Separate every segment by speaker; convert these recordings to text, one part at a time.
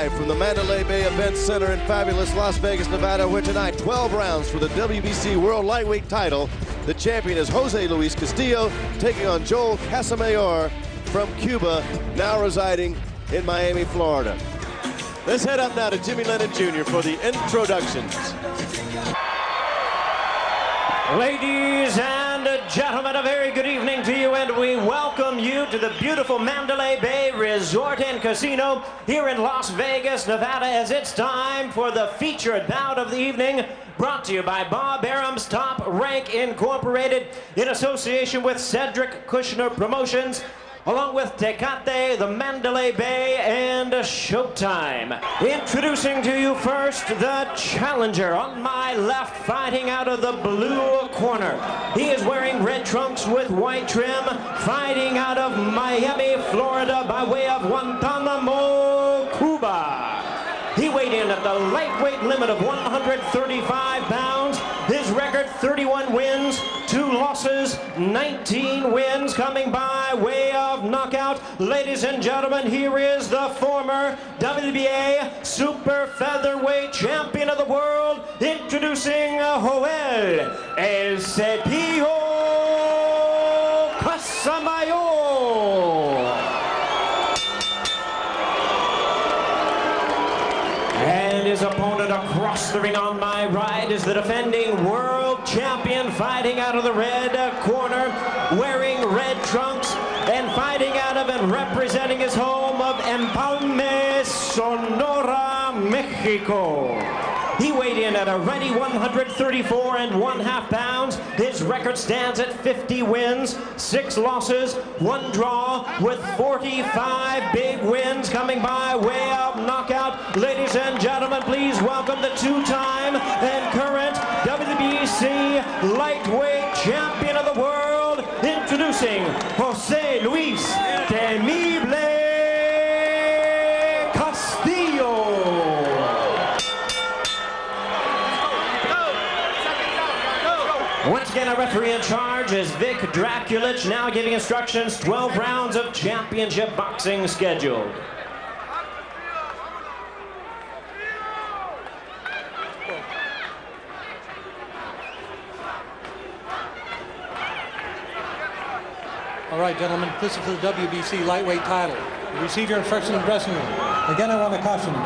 Speaker 1: live from the Mandalay Bay Event Center in fabulous Las Vegas, Nevada, where tonight 12 rounds for the WBC World Lightweight title. The champion is Jose Luis Castillo, taking on Joel Casamayor from Cuba, now residing in Miami, Florida. Let's head up now to Jimmy Lennon Jr. for the introductions.
Speaker 2: Ladies and gentlemen, a very good evening to you, and we welcome you to the beautiful Mandalay Bay Resort and Casino here in Las Vegas, Nevada, as it's time for the featured bout of the evening, brought to you by Bob Arum's Top Rank Incorporated in association with Cedric Kushner Promotions, along with Tecate, the Mandalay Bay, and Showtime. Introducing to you first the challenger on my left, fighting out of the blue corner. He is wearing red trunks with white trim, fighting out of Miami, Florida, by way of Guantanamo, Cuba. He weighed in at the lightweight limit of 135 pounds. His record, 31 wins, 2 losses, 19 wins, coming by way of knockout. Ladies and gentlemen, here is the former WBA super featherweight champion of the world, introducing Joel El Cepillo Casamayor. And his opponent across the ring on my right is the defending world champion, fighting out of the red corner, wearing red trunks, and fighting out of and representing his home of Empalme, Sonora, Mexico. He weighed in at a ready 134.5 pounds. His record stands at 50 wins, 6 losses, 1 draw, with 45 big wins coming by way of knockout. Ladies and gentlemen, please welcome the 2-time and current WBC lightweight champion of the world, introducing Jose Luis Castillo. Once again, our referee in charge is Vic Draculich, now giving instructions. 12 rounds of championship boxing scheduled.
Speaker 3: All right, gentlemen, this is the WBC lightweight title. You receive your instructions in the dressing room. Again, I want to caution you.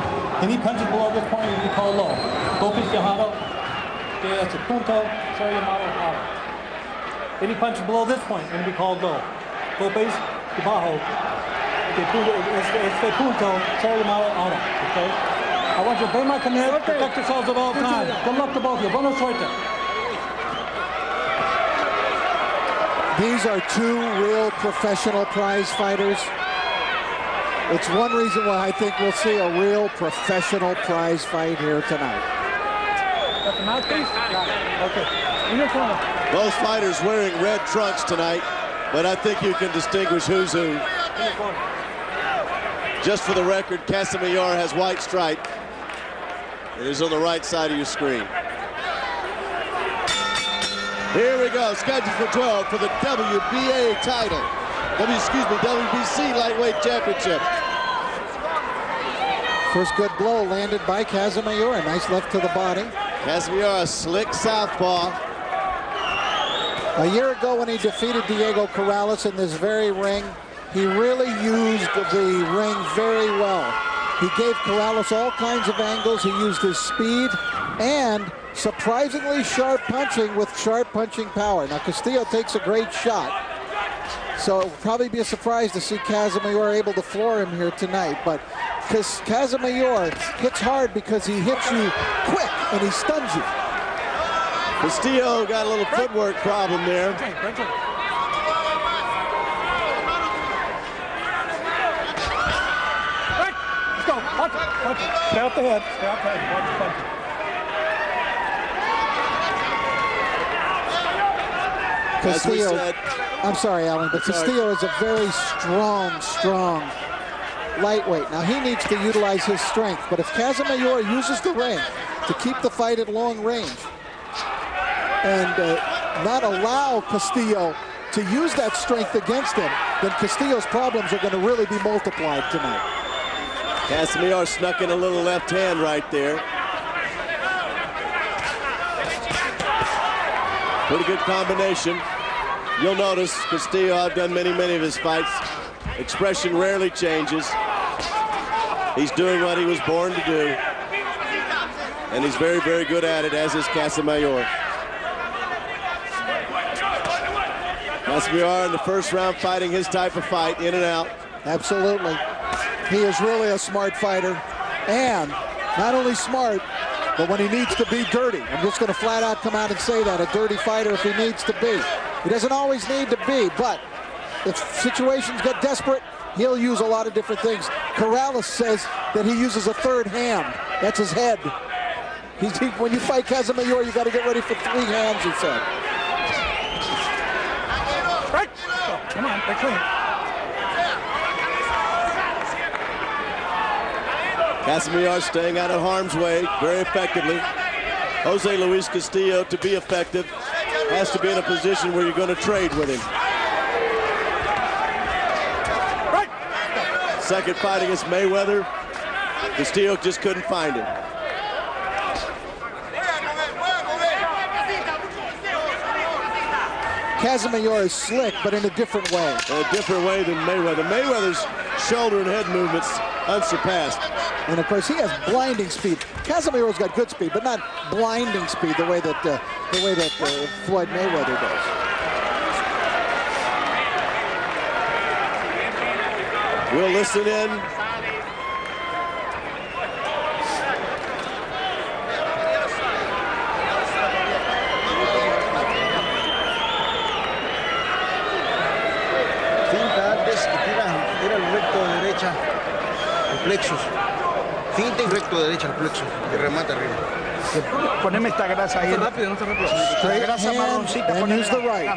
Speaker 3: Any punches below this point, you call low. Golpes de jado. That's a punto, sorry, out. Any punch below this point going to be called low. Golpes de bajo. Este punto, sorry, out. Okay? I want you to obey my command, protect yourselves at all times. Good luck to both of you. Buena suerte.
Speaker 4: These are 2 real professional prize fighters. It's one reason why I think we'll see a real professional prize fight here tonight.
Speaker 3: Got the mouthpiece? Okay. In your corner.
Speaker 1: Both fighters wearing red trunks tonight, but I think you can distinguish who's who.
Speaker 3: In your corner.
Speaker 1: Just for the record, Casamayor has white stripe. It is on the right side of your screen. Here we go, scheduled for 12 for the WBA title. WBC Lightweight Championship.
Speaker 4: First good blow landed by Casamayor. A nice left to the body.
Speaker 1: Casamayor, a slick southpaw.
Speaker 4: A year ago when he defeated Diego Corrales in this very ring, he really used the ring very well. He gave Corrales all kinds of angles. He used his speed and surprisingly sharp punching with sharp punching power. Now Castillo takes a great shot, so it will probably be a surprise to see Casamayor able to floor him here tonight. But because Casamayor hits hard because he hits you quick and he stuns you.
Speaker 1: Castillo got a little footwork problem there.
Speaker 3: Okay, let's go. Punch it, punch it. Stay out the head. Stay out the head. Watch the punch.
Speaker 4: Castillo, I'm sorry, Alan, but Castillo is a very strong lightweight. Now, he needs to utilize his strength, but if Casamayor uses the ring to keep the fight at long range and not allow Castillo to use that strength against him, then Castillo's problems are going to really be multiplied tonight.
Speaker 1: Casamayor snuck in a little left hand right there. Pretty good combination. You'll notice Castillo, I've done many of his fights. Expression rarely changes. He's doing what he was born to do. And he's very good at it, as is Casamayor. Casamayor in the first round fighting his type of fight, in and out.
Speaker 4: Absolutely. He is really a smart fighter. And not only smart, but when he needs to be dirty. I'm just going to flat out come out and say that. A dirty fighter if he needs to be. He doesn't always need to be, but if situations get desperate, he'll use a lot of different things. Corrales says that he uses a third hand. That's his head. When you fight Casamayor, you got to get ready for 3 hands, he said.
Speaker 3: Right. Oh, come on, they're clean.
Speaker 1: Casamayor staying out of harm's way very effectively. Jose Luis Castillo, to be effective, has to be in a position where you're going to trade with him.
Speaker 3: Right.
Speaker 1: Second fight against Mayweather, Castillo just couldn't find him.
Speaker 4: Casamayor is slick, but in a different way.
Speaker 1: In a different way than Mayweather. Mayweather's shoulder and head movements unsurpassed.
Speaker 4: And of course, he has blinding speed. Casamayor's got good speed, but not blinding speed the way that Floyd Mayweather does.
Speaker 1: We'll listen in.
Speaker 5: Plexus, finta y recto de derecha al plexus, que remata arriba.
Speaker 3: Poneme esta grasa ahí.
Speaker 5: Rápido, no está rápido.
Speaker 4: Straight hand and use the right.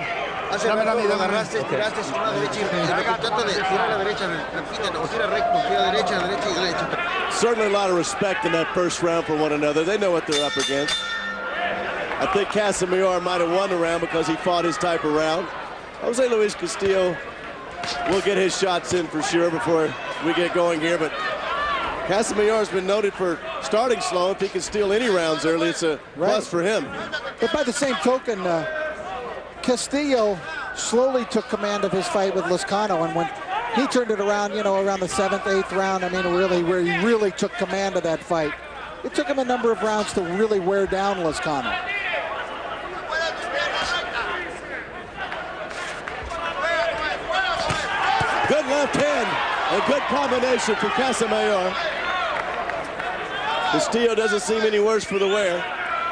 Speaker 5: Hace rato lo agarraste, tiraste con la derecha y trata de tirar a la derecha, repite, o tira recto, tira derecha y derecha.
Speaker 1: Certainly a lot of respect in that first round for one another. They know what they're up against. I think Casamayor might have won the round because he fought his type of round. Jose Luis Castillo will get his shots in for sure before we get going here, but Casamayor's been noted for starting slow. If he can steal any rounds early, it's a plus for him.
Speaker 4: But by the same token, Castillo slowly took command of his fight with Lozcano, and when he turned it around, you know, around the 7th, 8th round, I mean, really, where he really took command of that fight. It took him a number of rounds to really wear down Lozcano.
Speaker 1: Good left hand, a good combination for Casamayor. Castillo doesn't seem any worse for the wear.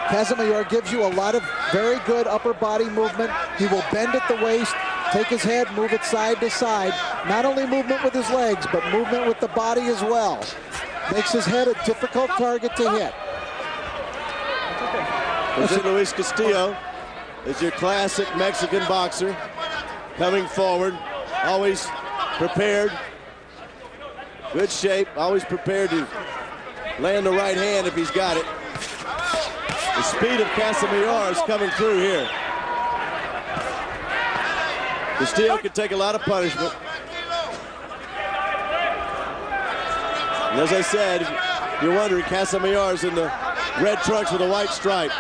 Speaker 4: Casamayor gives you a lot of very good upper body movement. He will bend at the waist, take his head, move it side to side. Not only movement with his legs, but movement with the body as well. Makes his head a difficult target to hit.
Speaker 1: Jose Luis Castillo is your classic Mexican boxer, coming forward, always prepared, good shape, always prepared to land the right hand if he's got it. The speed of Casamayor is coming through here. Castillo can take a lot of punishment. And as I said, you're wondering, Casamayor's in the red trunks with a white stripe.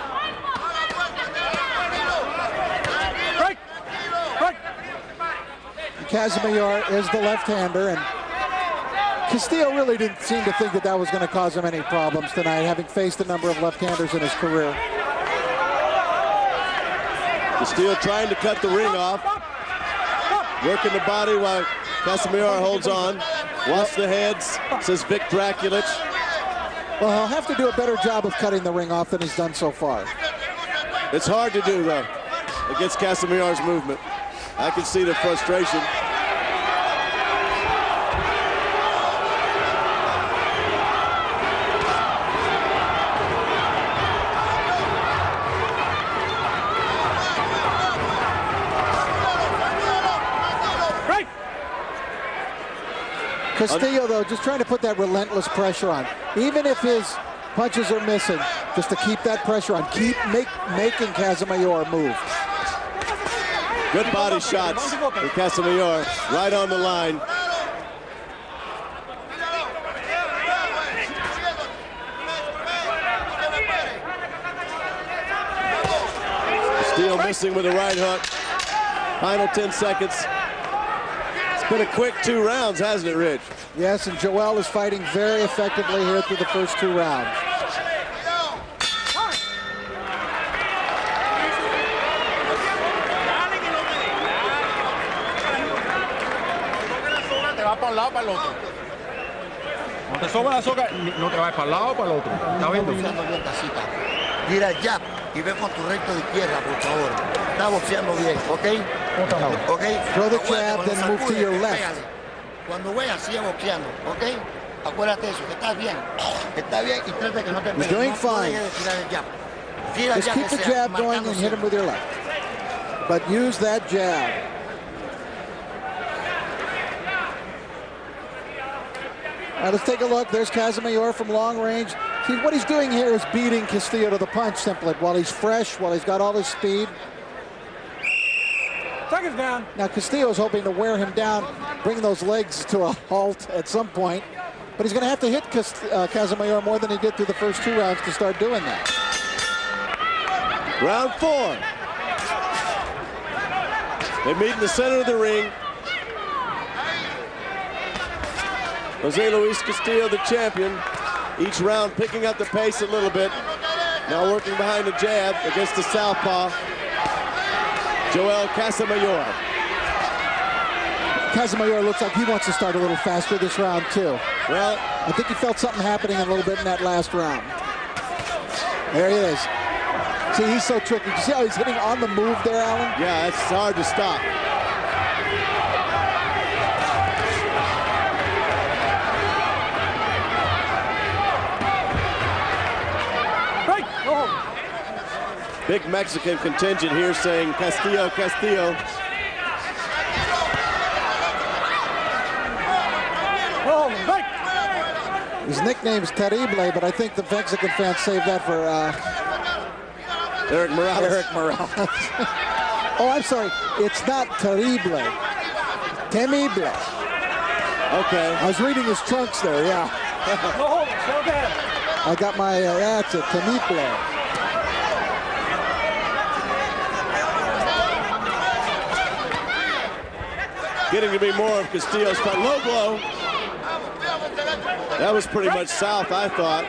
Speaker 4: Casamayor is the left-hander, and Castillo really didn't seem to think that that was going to cause him any problems tonight, having faced a number of left-handers in his career.
Speaker 1: Castillo trying to cut the ring off, working the body while Casamayor holds on. Watch the heads, says Vic Draculich.
Speaker 4: Well, he'll have to do a better job of cutting the ring off than he's done so far.
Speaker 1: It's hard to do, though, against Casamayor's movement. I can see the frustration.
Speaker 4: Castillo, though, just trying to put that relentless pressure on. Even if his punches are missing, just to keep that pressure on. Keep making Casamayor move.
Speaker 1: Good body shots for Casamayor, right on the line. Missing with a right hook. Final 10 seconds. It's been a quick 2 rounds, hasn't it, Rich?
Speaker 4: Yes, and Joel is fighting very effectively here through the first 2 rounds.
Speaker 6: Cuando te sobra la soga, no te vas para el lado o para el otro. ¿Está viendo?
Speaker 5: Boxeando bien, Casita. Tira el jab y ve con tu recto de izquierda, por favor. Está boxeando bien, ¿ok? ¿Ok?
Speaker 4: Throw the jab, then move to your left.
Speaker 5: Pégale. Cuando veas, sigue boxeando, ¿ok? Acuérdate de eso, que estás bien. Está bien y trata que no te pegue.
Speaker 4: You're doing
Speaker 5: No
Speaker 4: fine.
Speaker 5: dejes de tirar el jab. Tira el
Speaker 4: Just
Speaker 5: jab
Speaker 4: keep
Speaker 5: que
Speaker 4: the
Speaker 5: sea,
Speaker 4: jab going and hit him with your left. But use that jab. All right, let's take a look. There's Casamayor from long range. See, what he's doing here is beating Castillo to the punch simply while he's fresh, while he's got all his speed.
Speaker 3: Seconds down.
Speaker 4: Now, Castillo's hoping to wear him down, bring those legs to a halt at some point. But he's going to have to hit Casamayor more than he did through the first 2 rounds to start doing that.
Speaker 1: Round 4. They meet in the center of the ring. Jose Luis Castillo, the champion. Each round picking up the pace a little bit. Now working behind the jab against the southpaw, Joel Casamayor.
Speaker 4: Casamayor looks like he wants to start a little faster this round, too.
Speaker 1: Well,
Speaker 4: I think he felt something happening a little bit in that last round. There he is. See, he's so tricky. You see how he's hitting on the move there, Alan?
Speaker 1: yeah, it's hard to stop. Big Mexican contingent here saying Castillo, Castillo.
Speaker 4: His nickname's Terrible, but I think the Mexican fans saved that for
Speaker 1: Eric Morales.
Speaker 4: Eric Morales. Oh, I'm sorry. It's not Terrible. Temible.
Speaker 1: Okay.
Speaker 4: I was reading his trunks there, yeah. I got my, that's it, Temible.
Speaker 1: Getting to be more of Castillo's fight. Low blow. That was pretty much south, I thought.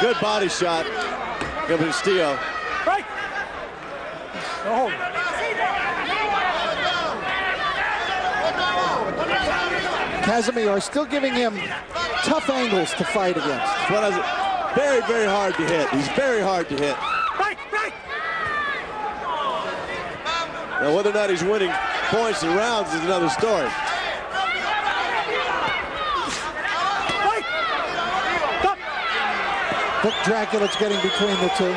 Speaker 1: Good body shot of Castillo.
Speaker 4: Casamayor still giving him tough angles to fight against.
Speaker 1: What is it? Very, very hard to hit. He's very hard to hit. Now, whether or not he's winning points and rounds is another story.
Speaker 4: Vic Dracula's getting between the two.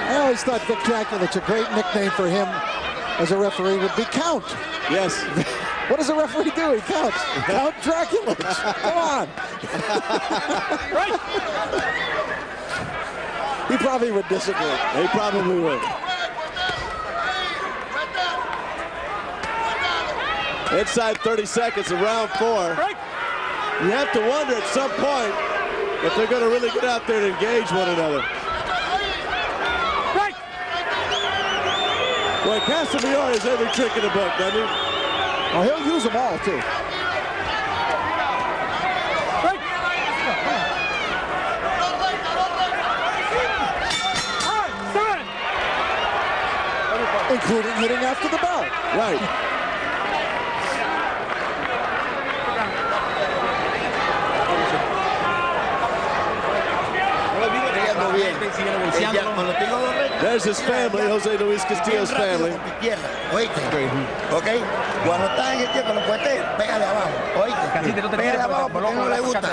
Speaker 4: I always thought Vic Dracula's a great nickname for him as a referee would be Count.
Speaker 1: Yes.
Speaker 4: What does a referee do? He counts. Count Dracula. Come on. He probably would disagree.
Speaker 1: He probably would. Inside 30 seconds of round 4. You have to wonder at some point if they're going to really get out there and engage one another. Well, Casamayor has every trick in the book, doesn't he?
Speaker 4: Oh, he'll use them all, too. Including hitting after the bell.
Speaker 1: Right. There's his family, Jose Luis Castillo's family.
Speaker 5: ¿Ok? Cuando estás en el tiempo, lo puedes, pégale abajo. ¿Oíste? Pégale abajo porque no le gusta.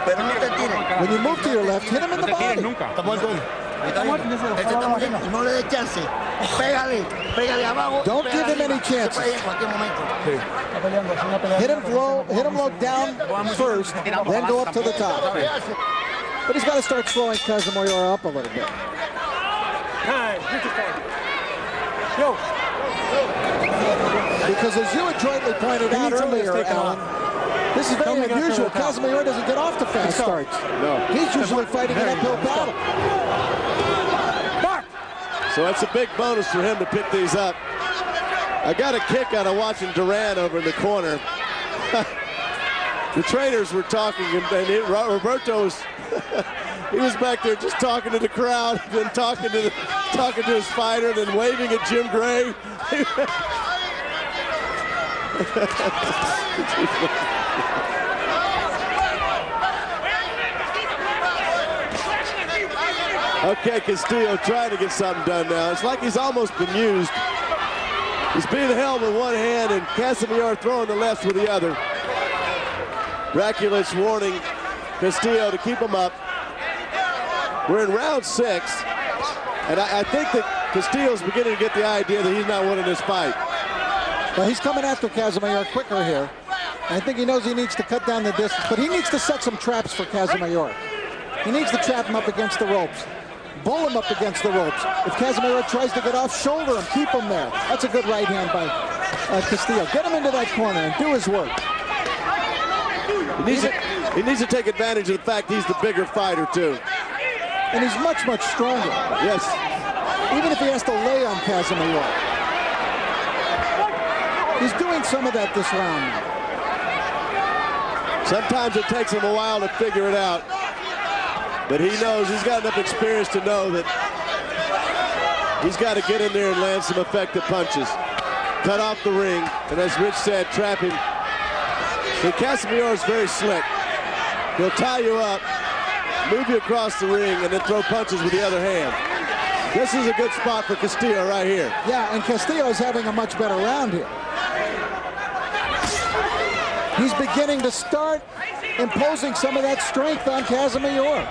Speaker 5: Pero no te tires.
Speaker 4: When you move to your left, hit him in the body.
Speaker 5: No le des chance. Pégale, pégale abajo.
Speaker 4: Don't give him any chances. Hit him low down first, then go up to the top. But he's got to start slowing Casamayor up a little bit. Because as you adroitly pointed out earlier, Alan, this is very unusual. Casamayor doesn't get off to fast starts.
Speaker 1: No.
Speaker 4: He's usually fighting an uphill battle.
Speaker 1: So that's a big bonus for him to pick these up. I got a kick out of watching Duran over in the corner. The trainers were talking, and Roberto was he was back there just talking to the crowd, then talking to his fighter, then waving at Jim Gray. Okay, Castillo trying to get something done now. It's like he's almost bemused. He's being held with one hand and Casamayor throwing the left with the other. Rakulich warning Castillo to keep him up. We're in round 6, and I think that Castillo's beginning to get the idea that he's not winning this fight.
Speaker 4: Well, he's coming after Casamayor quicker here. I think he knows he needs to cut down the distance, but he needs to set some traps for Casamayor. He needs to trap him up against the ropes. Bull him up against the ropes. If Casamayor tries to get off, shoulder him, keep him there. That's a good right hand by Castillo. Get him into that corner and do his work.
Speaker 1: He needs to take advantage of the fact he's the bigger fighter, too.
Speaker 4: And he's much, much stronger.
Speaker 1: Yes.
Speaker 4: Even if he has to lay on Casamayor. He's doing some of that this round now.
Speaker 1: Sometimes it takes him a while to figure it out. But he knows, he's got enough experience to know that he's got to get in there and land some effective punches. Cut off the ring, and as Rich said, trap him. But Casamayor is very slick. He'll tie you up, move you across the ring, and then throw punches with the other hand. This is a good spot for Castillo right here.
Speaker 4: Yeah, and Castillo is having a much better round here. He's beginning to start imposing some of that strength on Casamayor.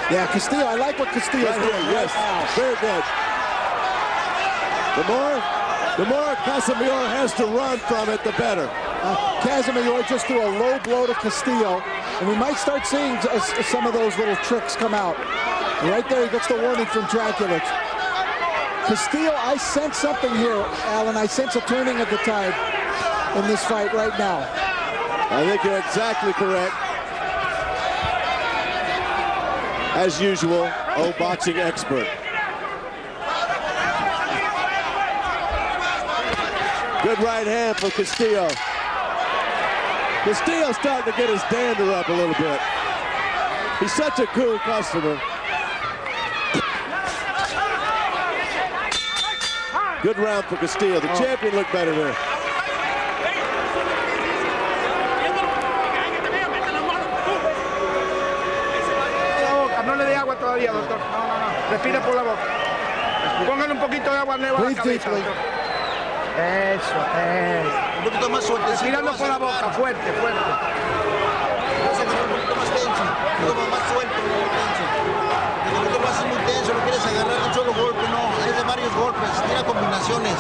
Speaker 4: Yeah, Castillo, I like what Castillo's doing.
Speaker 1: Yes, very good. The more Casamayor has to run from it, the better.
Speaker 4: Casamayor just threw a low blow to Castillo, and we might start seeing some of those little tricks come out. Right there, he gets the warning from Draculich. Castillo, I sense something here, Alan. I sense a turning of the tide in this fight right now.
Speaker 1: I think you're exactly correct. As usual, boxing expert. Good right hand for Castillo. Castillo's starting to get his dander up a little bit. He's such a cool customer. Good round for Castillo. The champion looked better there.
Speaker 6: No le dé agua todavía, doctor. No. Respira por la boca. Póngale un poquito de agua nueva a la cabeza, doctor. Eso.
Speaker 5: Un poquito más suerte.
Speaker 6: Respirando por la boca, fuerte.
Speaker 5: Vas a agarrar un poquito más tenso. Un poquito más suelto, tenso. Porque lo que tú haces muy tenso, no quieres agarrar un solo golpe, no. Es de varios golpes, tira combinaciones.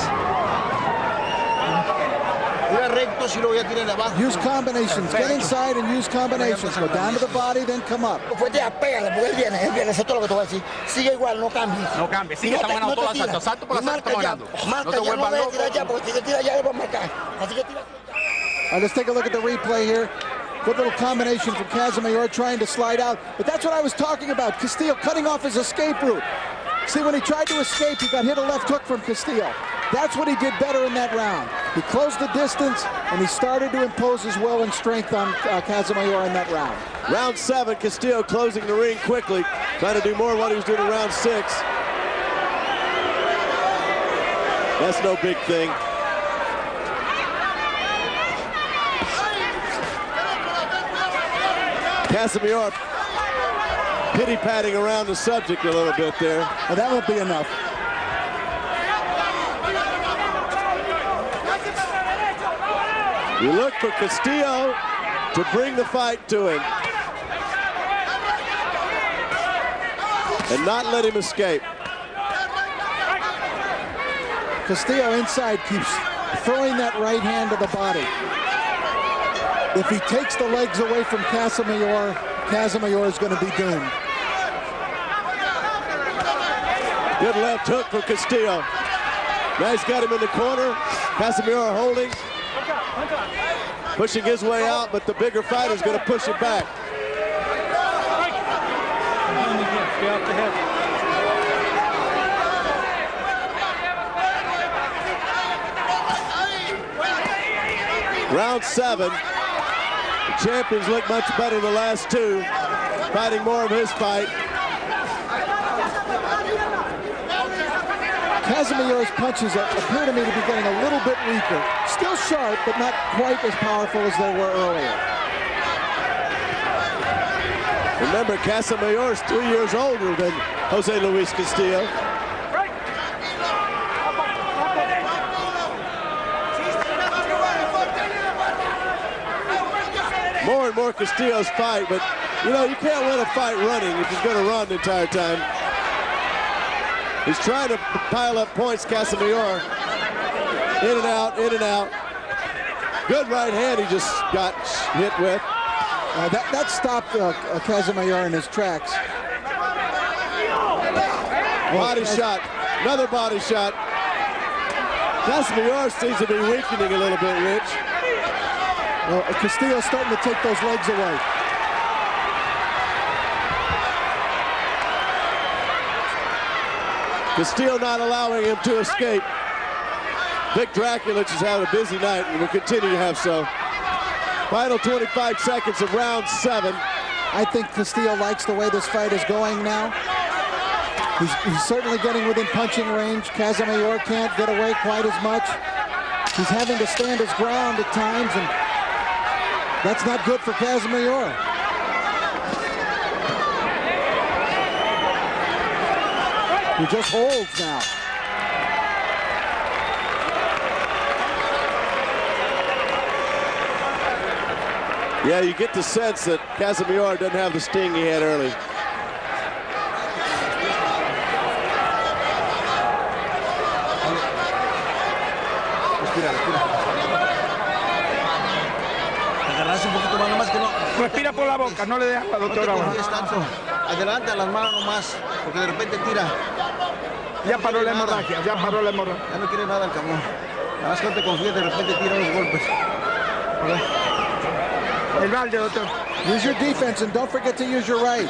Speaker 5: Tira rectos y luego ya tira de abajo.
Speaker 4: Use combinations. Get inside and use combinations. Go down to the body, then come up.
Speaker 5: Fuerte, pégale, porque él viene. Eso es todo lo que te voy a decir. Sigue igual, no cambie.
Speaker 6: No cambie, sigue, está ganando todo asalto. Salto por asalto, está ganando.
Speaker 5: No te vuelvas loco. Tira ya, porque si te tira ya, le vas a marcar. Así que tira.
Speaker 4: All right, let's take a look at the replay here. Good little combination from Casamayor trying to slide out. But that's what I was talking about. Castillo cutting off his escape route. See, when he tried to escape, he got hit a left hook from Castillo. That's what he did better in that round. He closed the distance, and he started to impose his will and strength on Casamayor in that round.
Speaker 1: Round 7, Castillo closing the ring quickly, trying to do more of what he was doing in round 6. That's no big thing. Casamayor pity-patting around the subject a little bit there.
Speaker 4: Well, that won't be enough.
Speaker 1: You look for Castillo to bring the fight to him and not let him escape.
Speaker 4: Castillo inside keeps throwing that right hand to the body. If he takes the legs away from Casamayor, Casamayor is going to be doomed.
Speaker 1: Good left hook from Castillo. Nice, got him in the corner. Casamayor holding. Pushing his way out, but the bigger fighter's going to push it back.
Speaker 3: Stay off the head.
Speaker 1: Round 7. The champions look much better than the last two. Fighting more of his fight.
Speaker 4: Casamayor's punches appear to me to be getting a little bit weaker. Still sharp, but not quite as powerful as they were earlier.
Speaker 1: Remember, Casamayor's 3 years older than Jose Luis Castillo. More and more Castillo's fight, but you know, you can't win a fight running if he's going to run the entire time. He's trying to pile up points, Casamayor. In and out, in and out. Good right hand he just got hit with.
Speaker 4: That stopped Casamayor in his tracks.
Speaker 1: Body shot, another body shot. Casamayor seems to be weakening a little bit, Rich.
Speaker 4: Well, Castillo's starting to take those legs away.
Speaker 1: Castillo not allowing him to escape. Big Dracula just having a busy night and will continue to have so. Final 25 seconds of round 7.
Speaker 4: I think Castillo likes the way this fight is going now. He's certainly getting within punching range. Casamayor can't get away quite as much. He's having to stand his ground at times, and that's not good for Casamayor. He just holds now.
Speaker 1: Yeah, you get the sense that Casamayor doesn't have the sting he had early.
Speaker 6: Respira por la boca, no le dé agua, doctor.
Speaker 5: Adelante a las manos nomás, porque de repente tira.
Speaker 6: Ya paró la hemorragia, ya paró la hemorragia.
Speaker 5: Ya no quiere nada el cabrón. Nada más que no te confíes, de repente tira unos golpes.
Speaker 6: El balde, doctor.
Speaker 4: Use your defense and don't forget to use your right.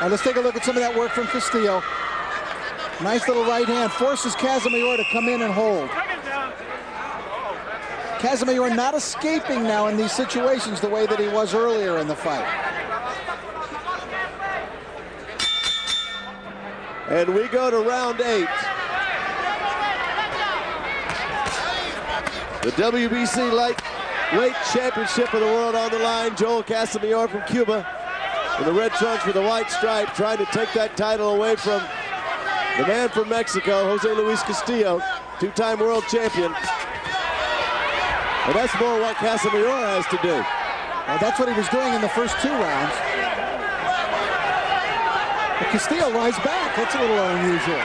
Speaker 4: Now let's take a look at some of that work from Castillo. Nice little right hand. Forces Casamayor to come in and hold. Casamayor not escaping now in these situations the way that he was earlier in the fight.
Speaker 1: And we go to round 8. The WBC Lightweight Championship of the World on the line. Joel Casamayor from Cuba in the red trunks with the white stripe, trying to take that title away from the man from Mexico, Jose Luis Castillo, two-time world champion. And that's more what Casamayor has to do.
Speaker 4: Well, that's what he was doing in the first 2 rounds. But Castillo lies back. That's a little unusual.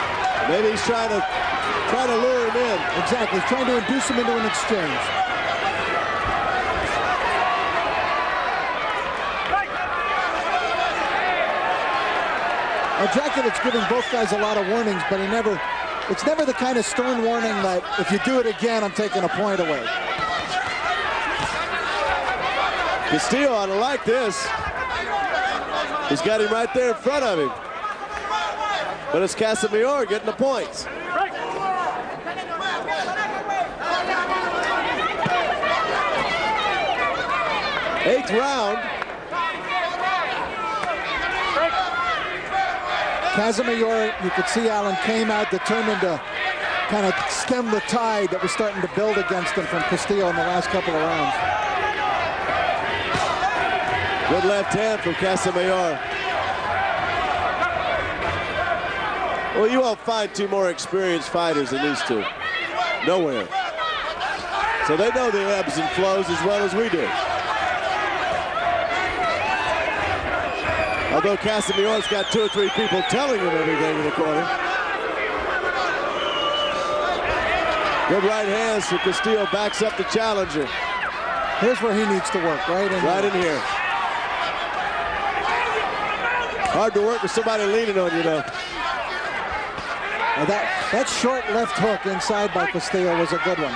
Speaker 1: Maybe he's trying to lure him in.
Speaker 4: Exactly, trying to induce him into an exchange. Dracula's giving both guys a lot of warnings, but it's never the kind of stern warning that if you do it again, I'm taking a point away.
Speaker 1: Castillo ought to like this. He's got him right there in front of him. But it's Casamayor getting the points. Eighth round.
Speaker 4: Casamayor, you could see Alan came out determined to kind of stem the tide that was starting to build against him from Castillo in the last couple of rounds.
Speaker 1: Good left hand from Casamayor. Well, you won't find 2 more experienced fighters than these 2. Nowhere. So they know the ebbs and flows as well as we do. Although Casamayor's got 2 or 3 people telling him everything in the corner. Good right hands for Castillo, backs up the challenger.
Speaker 4: Here's where he needs to work, right in
Speaker 1: here. Hard to work with somebody leaning on you, though.
Speaker 4: That short left hook inside by Castillo was a good one.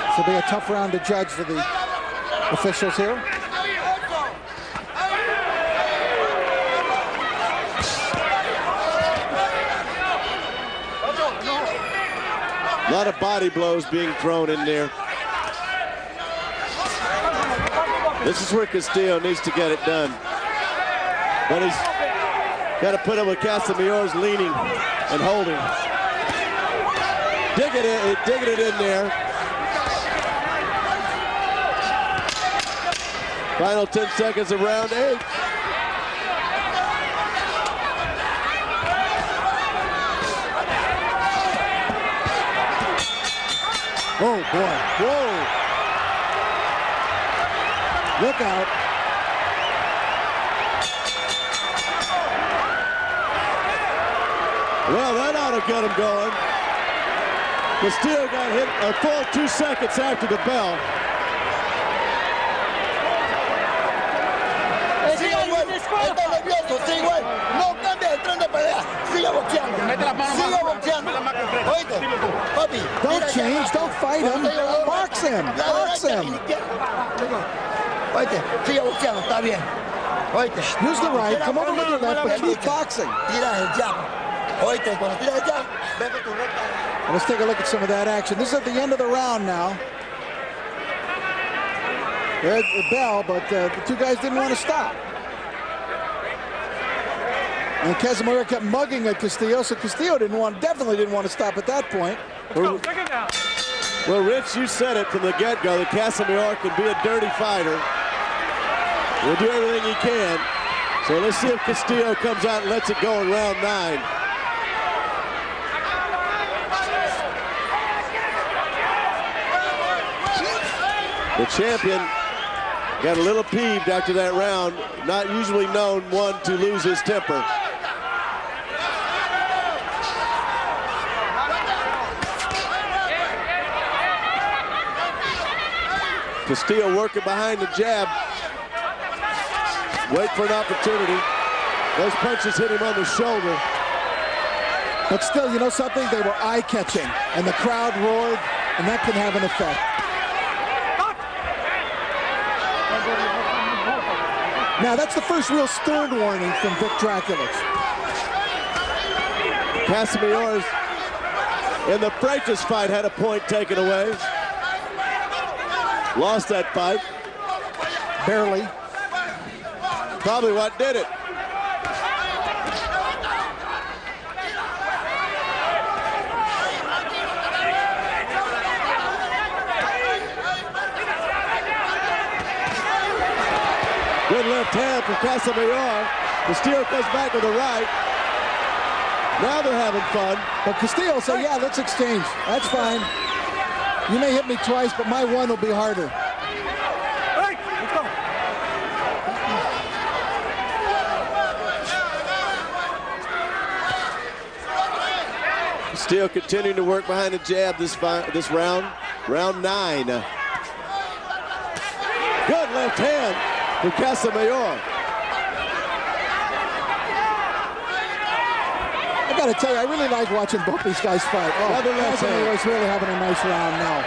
Speaker 4: This will be a tough round to judge for the officials here.
Speaker 1: A lot of body blows being thrown in there. This is where Castillo needs to get it done. But he's got to put up with Casamayor's leaning and holding. Digging it in there. Final 10 seconds of round 8.
Speaker 4: Oh, boy. Whoa. Look out.
Speaker 1: Well, that ought to get him going. Castillo got hit a full 2 seconds after the bell.
Speaker 5: Está nervioso, sí, güey. No cambia el tren de pelea. Sigue boxeando. Sigue boxeando. Oíste, papi.
Speaker 4: Don't change. Don't fight him. Box him. Box him.
Speaker 5: Oíste, sigue boxeando. Está bien. Oíste.
Speaker 4: Use the right. Come over with your left, but keep boxing.
Speaker 5: Tira el jab. Oíste, cuando tira el jab, ve con tu recta.
Speaker 4: Let's take a look at some of that action. This is at the end of the round now. There's the bell, but the two guys didn't want to stop. And Casamayor kept mugging at Castillo, so Castillo definitely didn't want to stop at that point.
Speaker 1: Well, Rich, you said it from the get-go that Casamayor can be a dirty fighter. He'll do everything he can. So let's see if Castillo comes out and lets it go in round 9. The champion got a little peeved after that round. Not usually known one to lose his temper. Castillo working behind the jab. Wait for an opportunity. Those punches hit him on the shoulder.
Speaker 4: But still, you know something? They were eye-catching, and the crowd roared, and that can have an effect. Now, that's the first real stern warning from Vic Draculich.
Speaker 1: Casamayor in the Freitas fight had a point taken away. Lost that fight.
Speaker 4: Barely.
Speaker 1: Probably what did it. Good left hand from Casamayor. Castillo comes back with the right. Now they're having fun.
Speaker 4: But Castillo said, yeah, let's exchange. That's fine. You may hit me twice, but my one will be harder.
Speaker 6: Hey, let's go.
Speaker 1: Still continuing to work behind the jab this round. Round 9. Good left hand for Casamayor.
Speaker 4: I got to tell you, I really like watching both these guys fight. Oh, Casamayor's really having a nice round now.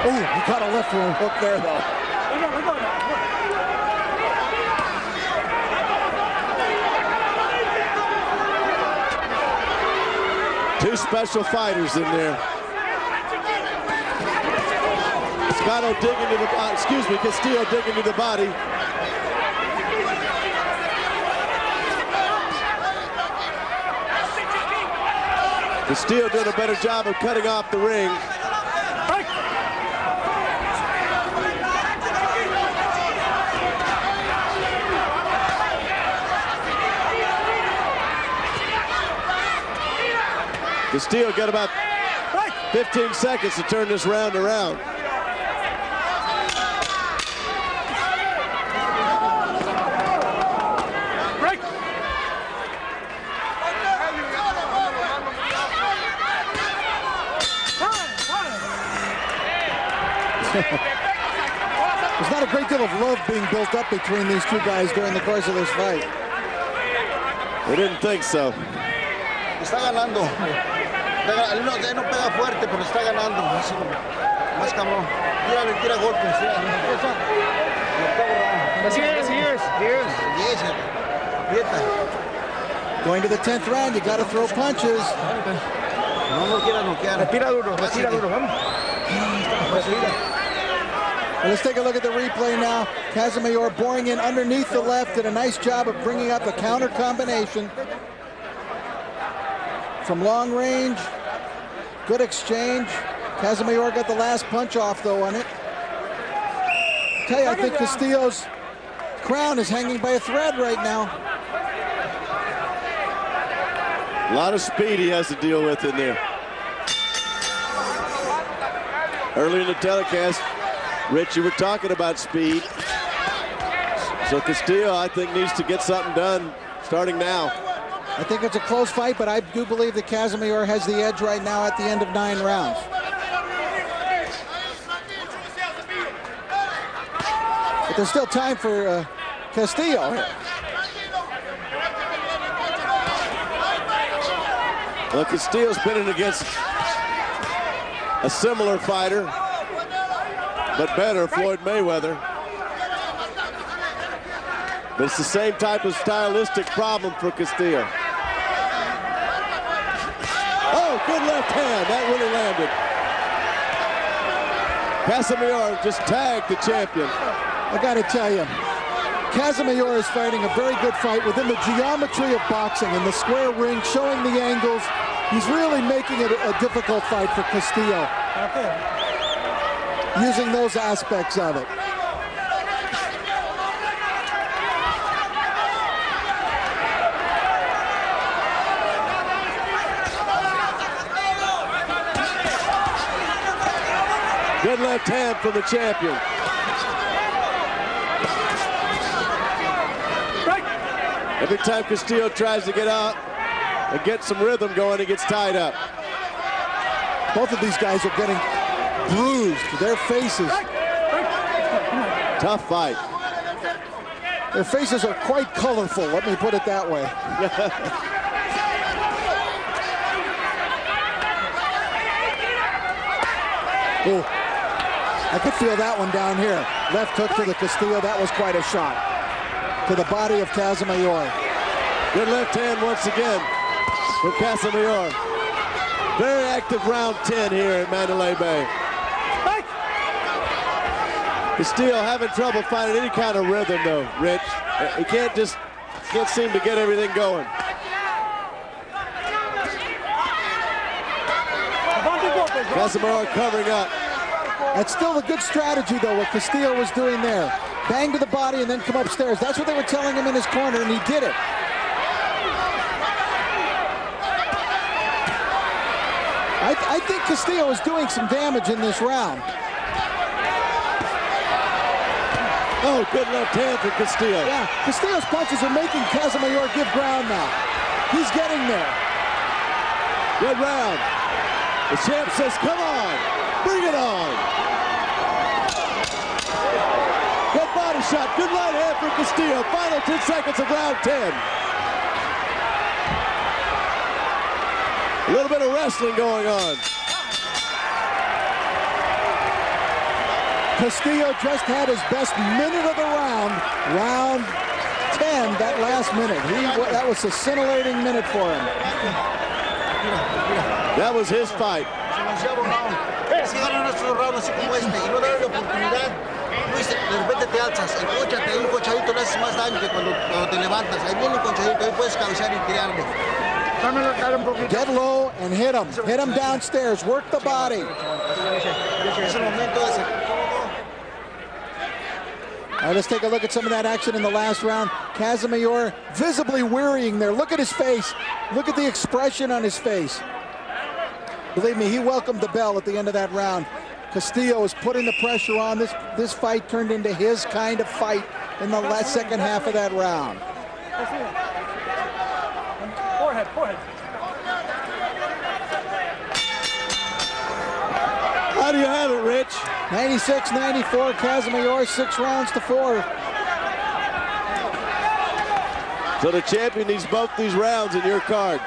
Speaker 4: Oh, he caught a left hook there, though.
Speaker 1: Two special fighters in there. Scotto digging to the body, excuse me, Castillo digging to the body. Castillo doing a better job of cutting off the ring. Castillo got about 15 seconds to turn this round around.
Speaker 4: There's not a great deal of love being built up between these two guys during the course of this fight.
Speaker 1: We didn't think so.
Speaker 5: Está ganando. Él no pega fuerte, pero está ganando. Más cabrón. Tira golpes.
Speaker 4: Going to the 10th round, you got to throw punches.
Speaker 5: No quiera noquear.
Speaker 6: Respira duro, vamos.
Speaker 4: Well, let's take a look at the replay now. Casamayor boring in underneath the left, did a nice job of bringing up a counter combination. From long range, good exchange. Casamayor got the last punch off though on it. Tell you, I think Castillo's crown is hanging by a thread right now.
Speaker 1: A lot of speed he has to deal with in there. Early in the telecast, Rich, you were talking about speed. So Castillo, I think, needs to get something done starting now.
Speaker 4: I think it's a close fight, but I do believe that Casamayor has the edge right now at the end of 9 rounds. But there's still time for Castillo here.
Speaker 1: Well, Castillo's been in against a similar fighter, but better, Floyd Mayweather. But it's the same type of stylistic problem for Castillo. Oh, good left hand. That really landed. Casamayor just tagged the champion.
Speaker 4: I got to tell you, Casamayor is fighting a very good fight within the geometry of boxing in the square ring, showing the angles. He's really making it a difficult fight for Castillo, using those aspects of it.
Speaker 1: Good left hand from the champion. Every time Castillo tries to get out and get some rhythm going, he gets tied up.
Speaker 4: Both of these guys are getting bruised. Their faces.
Speaker 1: Tough fight.
Speaker 4: Their faces are quite colorful, let me put it that way. Oh, I could feel that one down here. Left hook to the Castillo, that was quite a shot. To the body of Casamayor.
Speaker 1: Good left hand once again for Casamayor. Very active round 10 here at Mandalay Bay. Castillo having trouble finding any kind of rhythm though, Rich. He can't seem to get everything going. Casamayor covering up.
Speaker 4: That's still a good strategy though, what Castillo was doing there. Bang to the body and then come upstairs. That's what they were telling him in his corner, and he did it. I think Castillo is doing some damage in this round.
Speaker 1: Oh, good left hand for Castillo.
Speaker 4: Yeah, Castillo's punches are making Casamayor give ground now. He's getting there.
Speaker 1: Good round. The champ says, come on, bring it on. Good body shot, good right hand for Castillo. Final 10 seconds of round 10. A little bit of wrestling going on.
Speaker 4: Castillo just had his best minute of the round. Round 10, that last minute. That was a scintillating minute for him.
Speaker 1: That was his fight.
Speaker 5: Si ganan estos rounds así como este y no darle la oportunidad, Luis, de repente te alzas, encóchate, ahí un conchadito le haces más daño que cuando te levantas. Ahí viene un conchadito, ahí puedes cabecear y tirarle.
Speaker 4: Get low and hit him. Hit him downstairs. Work the body. All right, let's take a look at some of that action in the last round. Casamayor visibly wearying there. Look at his face. Look at the expression on his face. Believe me, he welcomed the bell at the end of that round. Castillo is putting the pressure on. This fight turned into his kind of fight in the last second half of that round.
Speaker 6: Forehead.
Speaker 1: How do you have it, Rich?
Speaker 4: 96-94, Casamayor, 6 rounds to 4.
Speaker 1: So the champion needs both these rounds in your card.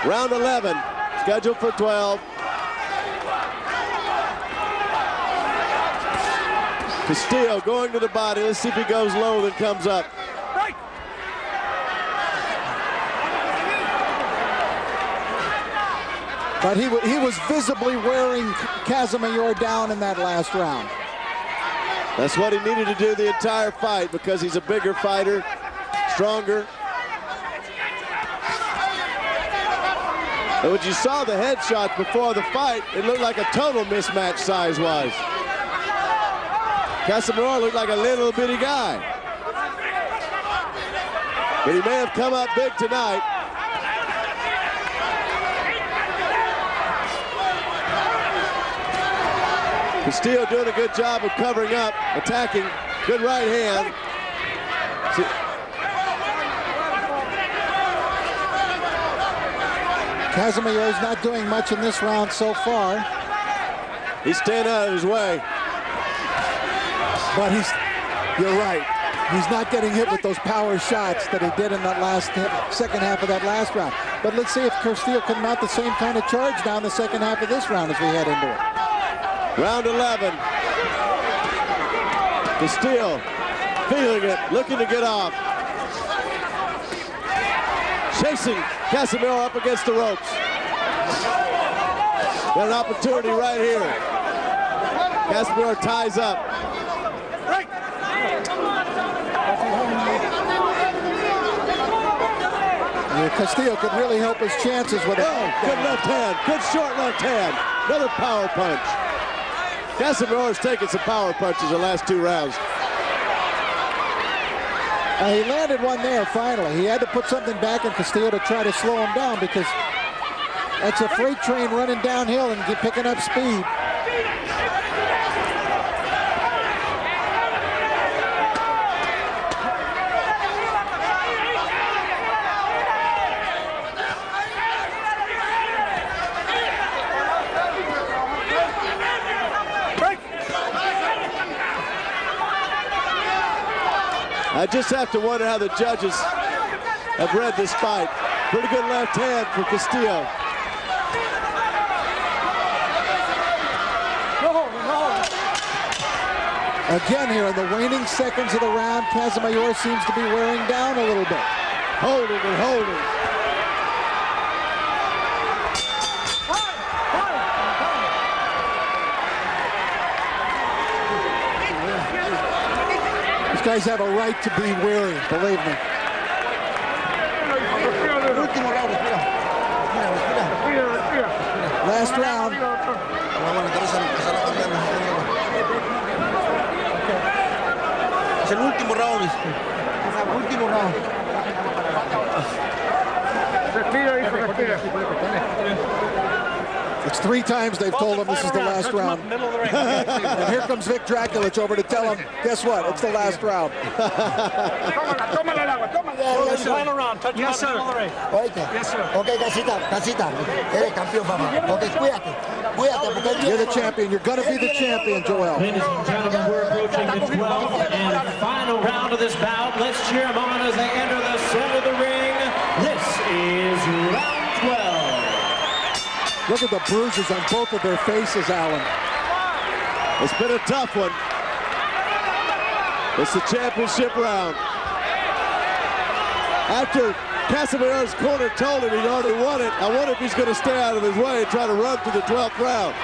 Speaker 1: Round 11, scheduled for 12. Castillo going to the body. Let's see if he goes low, then comes up.
Speaker 4: But he was visibly wearing Casamayor down in that last round.
Speaker 1: That's what he needed to do the entire fight because he's a bigger fighter, stronger. And when you saw the headshots before the fight, it looked like a total mismatch size-wise. Casamayor looked like a little bitty guy. But he may have come up big tonight. Castillo doing a good job of covering up, attacking. Good right hand.
Speaker 4: Casamayor's not doing much in this round so far.
Speaker 1: He's staying out of his way.
Speaker 4: But you're right. He's not getting hit with those power shots that he did in that second half of that last round. But let's see if Castillo can mount the same kind of charge down the second half of this round as we head into it.
Speaker 1: Round 11. Castillo feeling it, looking to get off. Chasing Casamayor up against the ropes. Got an opportunity right here. Casamayor ties up.
Speaker 4: Castillo could really help his chances with it.
Speaker 1: Oh, good left hand, good short left hand. Another power punch. Casamayor's taken some power punches the last 2 rounds.
Speaker 4: He landed one there finally. He had to put something back in Castillo to try to slow him down because that's a freight train running downhill and picking up speed.
Speaker 1: I just have to wonder how the judges have read this fight. Pretty good left hand for Castillo.
Speaker 4: Again here in the waning seconds of the round, Casamayor seems to be wearing down a little bit.
Speaker 1: Holding and holding.
Speaker 4: These guys have a right to be wary, believe me. Last round.
Speaker 5: Es el último round. Último round.
Speaker 4: It's 3 times they've told him this is the last round. And here comes Vic Draculich over to tell him, guess what? It's the last round.
Speaker 3: Final round. Touch
Speaker 6: Yes, sir.
Speaker 5: Yes, sir. Okay, casita. Eres campeón, papá. Okay, cuídate.
Speaker 4: You're the champion. You're going to be the champion, Joel.
Speaker 2: Ladies and gentlemen, we're approaching the 12th and final round of this bout. Let's cheer them on as they enter the center of the ring. This is round 12.
Speaker 4: Look at the bruises on both of their faces, Alan.
Speaker 1: It's been a tough one. It's the championship round. After Casamayor's corner told him he'd already won it, I wonder if he's going to stay out of his way and try to run to the 12th round.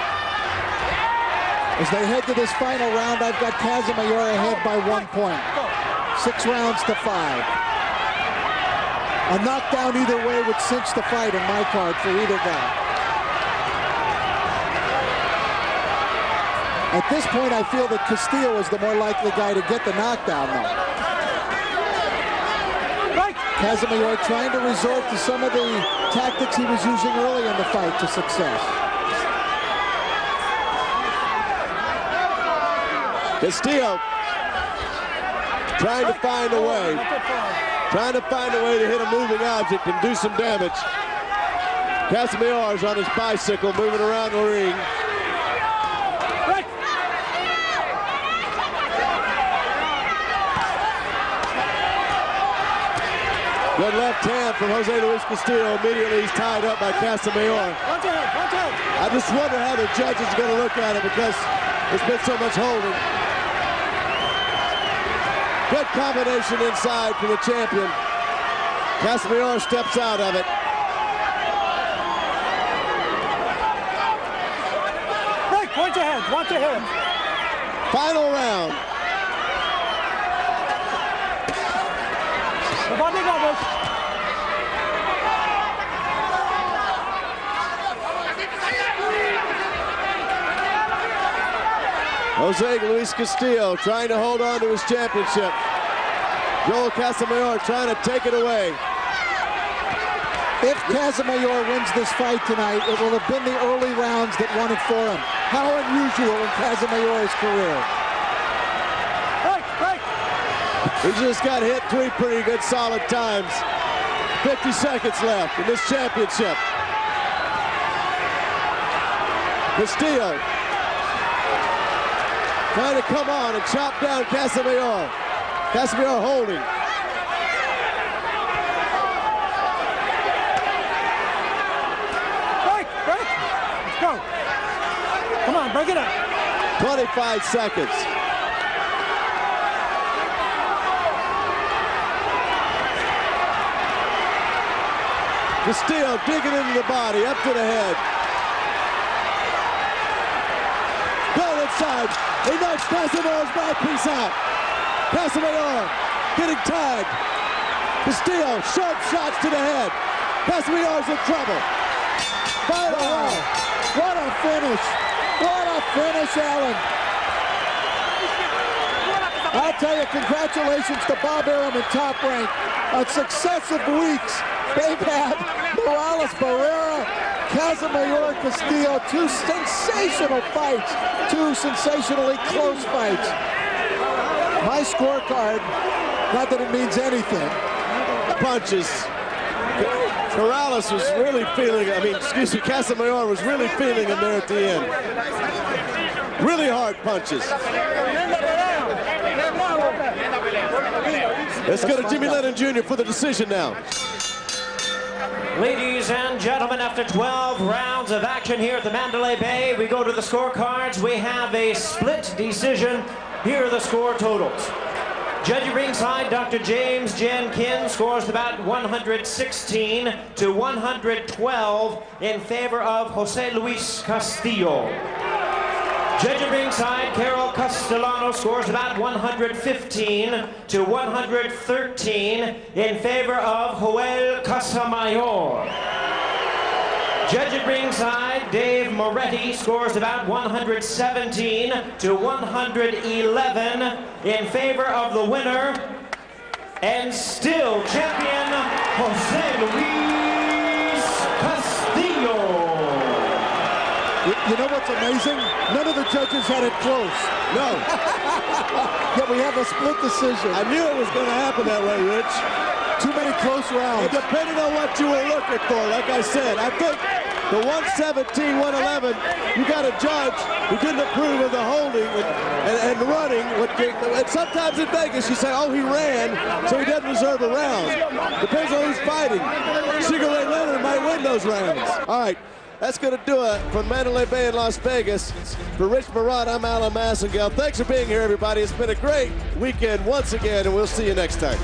Speaker 4: As they head to this final round, I've got Casamayor ahead by 1 point. 6 rounds to 5. A knockdown either way would cinch the fight in my card for either guy. At this point, I feel that Castillo is the more likely guy to get the knockdown, though. Casamayor trying to resort to some of the tactics he was using early in the fight to success.
Speaker 1: Castillo trying to find a way. Trying to find a way to hit a moving object and do some damage. Casamayor is on his bicycle moving around the ring. Good left hand from Jose Luis Castillo. Immediately he's tied up by Casamayor. I just wonder how the judge is going to look at it because there's been so much holding. Good combination inside from the champion. Casamayor steps out of it.
Speaker 3: Break, watch your hands.
Speaker 1: Final round. Jose Luis Castillo trying to hold on to his championship. Joel Casamayor trying to take it away.
Speaker 4: If Casamayor wins this fight tonight, it will have been the early rounds that won it for him. How unusual in Casamayor's career.
Speaker 1: He just got hit 3 pretty good solid times. 50 seconds left in this championship. Castillo trying to come on and chop down Casamayor. Casamayor holding.
Speaker 3: Break. Let's go. Come on, break it up.
Speaker 1: 25 seconds. Castillo digging into the body, up to the head. Going inside. He knocks Casamayor's mouthpiece out. Casamayor getting tagged. Castillo, sharp shots to the head. Casamayor's in trouble. Final round.
Speaker 4: What a finish. What a finish, Alan. I'll tell you, congratulations to Bob Arum and Top Rank. On successive weeks, they've had Morales Barrera, Casamayor, Castillo, 2 sensational fights, 2 sensationally close fights. My scorecard, not that it means anything.
Speaker 1: Punches. Morales was really feeling, Casamayor was really feeling him there at the end. Really hard punches. Let's go to Jimmy Lennon Jr. for the decision now.
Speaker 2: Ladies and gentlemen, after 12 rounds of action here at the Mandalay Bay, we go to the scorecards. We have a split decision. Here are the score totals. Judge ringside, Dr. James Jenkins scores about 116 to 112 in favor of Jose Luis Castillo. Judge at ringside, Carol Castellano scores about 115 to 113 in favor of Joel Casamayor. Judge at ringside, Dave Moretti scores about 117 to 111 in favor of the winner and still champion Jose Luis Castillo.
Speaker 4: You know what's amazing? None of the judges had it close.
Speaker 1: No.
Speaker 4: Yet we have a split decision.
Speaker 1: I knew it was going to happen that way, Rich.
Speaker 4: Too many close rounds.
Speaker 1: And depending on what you were looking for, like I said, I think the 117, 111, you got a judge who didn't approve of the holding and running. And sometimes in Vegas, you say, oh, he ran, so he doesn't deserve a round. Depends on who's fighting. Sugar Ray Leonard might win those rounds. All right. That's going to do it from Mandalay Bay in Las Vegas. For Rich Marat, I'm Alan Massengale. Thanks for being here, everybody. It's been a great weekend once again, and we'll see you next time.